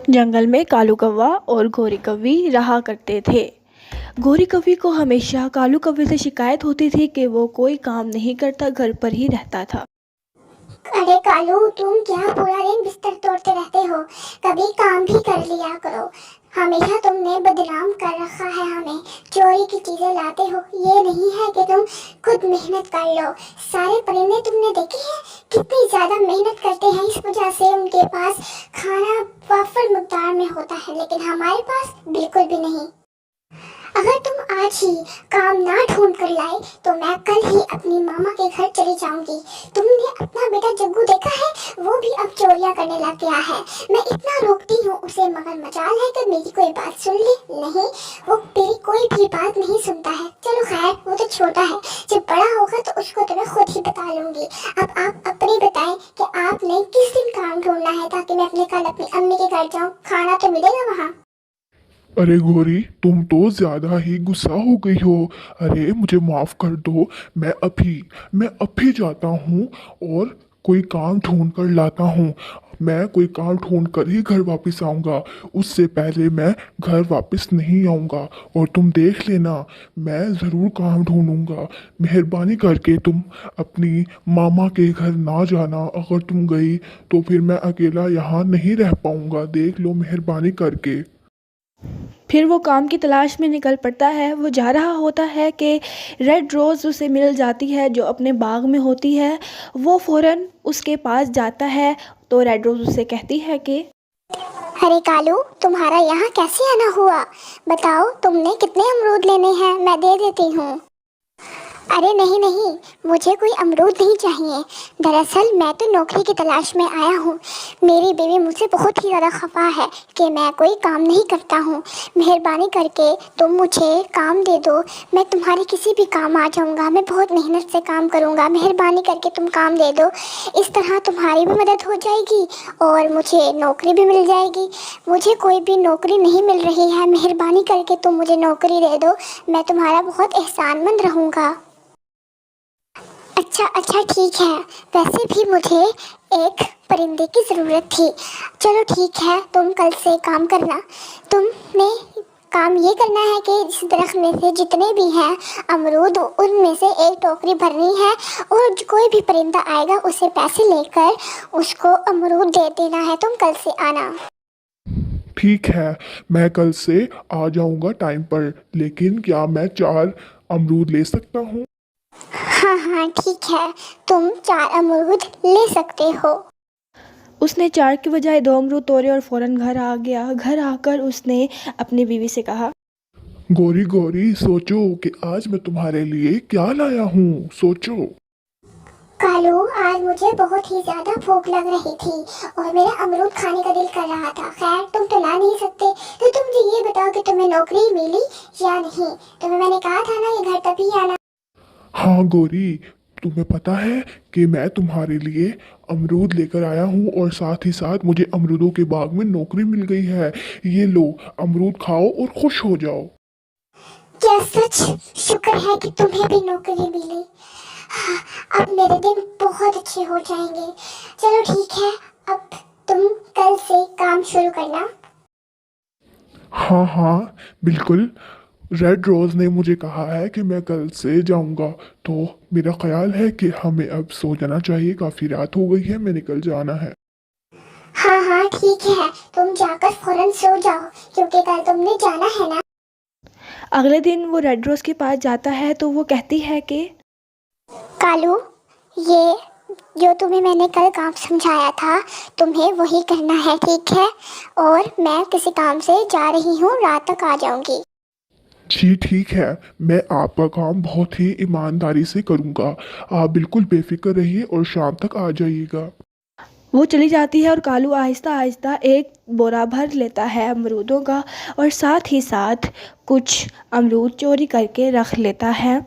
जंगल में कालू कौवा और गोरी कौवी रहा करते थे। गोरी कौवी को हमेशा कालू कौवे से शिकायत होती थी कि वो कोई काम नहीं करता, घर पर ही रहता था। अरे कालू, तुम क्या पूरा दिन बिस्तर तोड़ते रहते हो? कभी काम भी कर लिया करो। हमेशा तुमने बदनाम कर रखा है हमें। चोरी की चीजें लाते हो, ये नहीं है कि तुम खुद मेहनत कर लो। सारे परिंदे तुमने देखे हैं कितनी ज्यादा मेहनत करते हैं, इस वजह से उनके पास खाना वाफर मकदार में होता है, लेकिन हमारे पास बिल्कुल भी नहीं। अगर तुम आज ही काम ना ढूंढ कर लाए तो मैं कल ही अपनी मामा के घर चली जाऊंगी। तुमने अपना बेटा जग्गू देखा है? वो भी अब चोरियां करने लग गया है। मैं इतना रोकती हूँ उसे, मगर मजाल है कि मेरी कोई बात सुन ले। नहीं, वो मेरी कोई भी बात नहीं सुनता है। चलो खैर, वो तो छोटा है, जब बड़ा होगा तो उसको तो मैं खुद ही बता लूंगी। अब आप अपनी बताएं कि आपने किस दिन काम ढूंढना है, ताकि मैं कल अपनी अम्मी के घर जाऊँ। खाना तो मिलेगा वहाँ। अरे गोरी, तुम तो ज्यादा ही गुस्सा हो गई हो। अरे मुझे माफ कर दो। मैं अभी जाता हूँ और कोई काम ढूंढ कर लाता हूँ। मैं कोई काम ढूंढ कर ही घर वापस आऊँगा। उससे पहले मैं घर वापस नहीं आऊँगा। और तुम देख लेना, मैं ज़रूर काम ढूंढूंगा। मेहरबानी करके तुम अपनी मामा के घर ना जाना। अगर तुम गई तो फिर मैं अकेला यहाँ नहीं रह पाऊँगा। देख लो मेहरबानी करके। फिर वो काम की तलाश में निकल पड़ता है। वो जा रहा होता है कि रेड रोज़ उसे मिल जाती है जो अपने बाग में होती है। वो फ़ौरन उसके पास जाता है तो रेड रोज़ उसे कहती है कि अरे कालू, तुम्हारा यहाँ कैसे आना हुआ? बताओ, तुमने कितने अमरूद लेने हैं? मैं दे देती हूँ। अरे नहीं नहीं, मुझे कोई अमरूद नहीं चाहिए। दरअसल मैं तो नौकरी की तलाश में आया हूँ। मेरी बीवी मुझसे बहुत ही ज़्यादा खफा है कि मैं कोई काम नहीं करता हूँ। मेहरबानी करके तुम मुझे काम दे दो। मैं तुम्हारे किसी भी काम आ जाऊँगा। मैं बहुत मेहनत से काम करूँगा। मेहरबानी करके तुम काम दे दो। इस तरह तुम्हारी भी मदद हो जाएगी और मुझे नौकरी भी मिल जाएगी। मुझे कोई भी नौकरी नहीं मिल रही है। मेहरबानी करके तुम मुझे नौकरी दे दो। मैं तुम्हारा बहुत एहसानमंद रहूँगा। अच्छा ठीक है। वैसे भी मुझे एक परिंदे की ज़रूरत थी। चलो ठीक है, तुम कल से काम करना। तुमने काम ये करना है कि इस दरख्त में से जितने भी हैं अमरूद, उनमें से एक टोकरी भरनी है और कोई भी परिंदा आएगा उसे पैसे लेकर उसको अमरूद दे देना है। तुम कल से आना। ठीक है, मैं कल से आ जाऊंगा टाइम पर। लेकिन क्या मैं 4 अमरूद ले सकता हूँ? हाँ ठीक है, तुम 4 अमरूद ले सकते हो। उसने 4 की बजाय 2 अमरूद तोड़े और फ़ौरन घर आ गया। घर आकर उसने अपनी बीवी से कहा, गोरी गोरी, सोचो कि आज मैं तुम्हारे लिए क्या लाया हूँ। सोचो। कालू, आज मुझे बहुत ही ज्यादा भूख लग रही थी और मेरा अमरूद खाने का दिल कर रहा था। खैर, तुम तो ला नहीं सकते, तो तुम मुझे ये बताओ कि तुम्हें नौकरी मिली या नहीं। तुम्हें मैंने कहा था ना ये घर तभी आना। हाँ गोरी, तुम्हें पता है कि मैं तुम्हारे लिए अमरूद लेकर आया हूँ और साथ ही साथ मुझे अमरूदों के बाग में नौकरी मिल गई है। ये लो, अमरूद खाओ और खुश हो जाओ। क्या सच? शुक्र है कि तुम्हें भी नौकरी मिली। हाँ, अब मेरे दिन बहुत अच्छे हो जाएंगे। चलो ठीक है, अब तुम कल से काम शुरू करना। हाँ बिल्कुल। रेड रोज ने मुझे कहा है कि मैं कल से जाऊंगा, तो मेरा ख्याल है कि हमें अब सो जाना चाहिए। काफ़ी रात हो गई है, मैं निकल जाना है। हाँ ठीक है, तुम जाकर फौरन सो जाओ क्योंकि कल तुमने जाना है ना। अगले दिन वो रेड रोज़ के पास जाता है तो वो कहती है कि कालू, ये जो तुम्हें मैंने कल काम समझाया था तुम्हें वही करना है, ठीक है? और मैं किसी काम से जा रही हूँ, रात तक आ जाऊंगी। जी ठीक है, मैं आपका काम बहुत ही ईमानदारी से करूंगा। आप बिल्कुल बेफिक्र रहिए और शाम तक आ जाइएगा। वो चली जाती है और कालू आहिस्ता आहिस्ता एक बोरा भर लेता है अमरूदों का और साथ ही साथ कुछ अमरूद चोरी करके रख लेता है।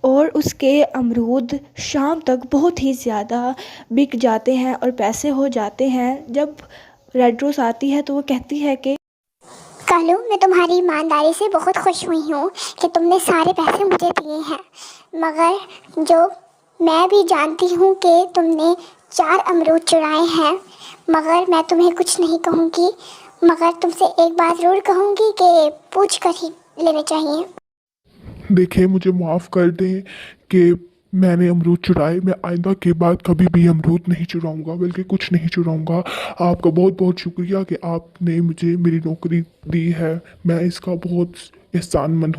और उसके अमरूद शाम तक बहुत ही ज़्यादा बिक जाते हैं और पैसे हो जाते हैं। जब रेड रोज़ आती है तो वो कहती है कि कालू, मैं तुम्हारी ईमानदारी से बहुत खुश हुई हूँ कि तुमने सारे पैसे मुझे दिए हैं, मगर जो मैं भी जानती हूँ कि तुमने 4 अमरूद चुराए हैं, मगर मैं तुम्हें कुछ नहीं कहूँगी। मगर तुमसे एक बात ज़रूर कहूँगी कि पूछ कर ही लेने चाहिए। देखिए, मुझे माफ़ कर दें कि मैंने अमरूद चुराए। मैं आइंदा के बाद कभी भी अमरूद नहीं चुराऊंगा, बल्कि कुछ नहीं चुराऊंगा। आपका बहुत बहुत शुक्रिया कि आपने मुझे मेरी नौकरी दी है। मैं इसका बहुत एहसानमंद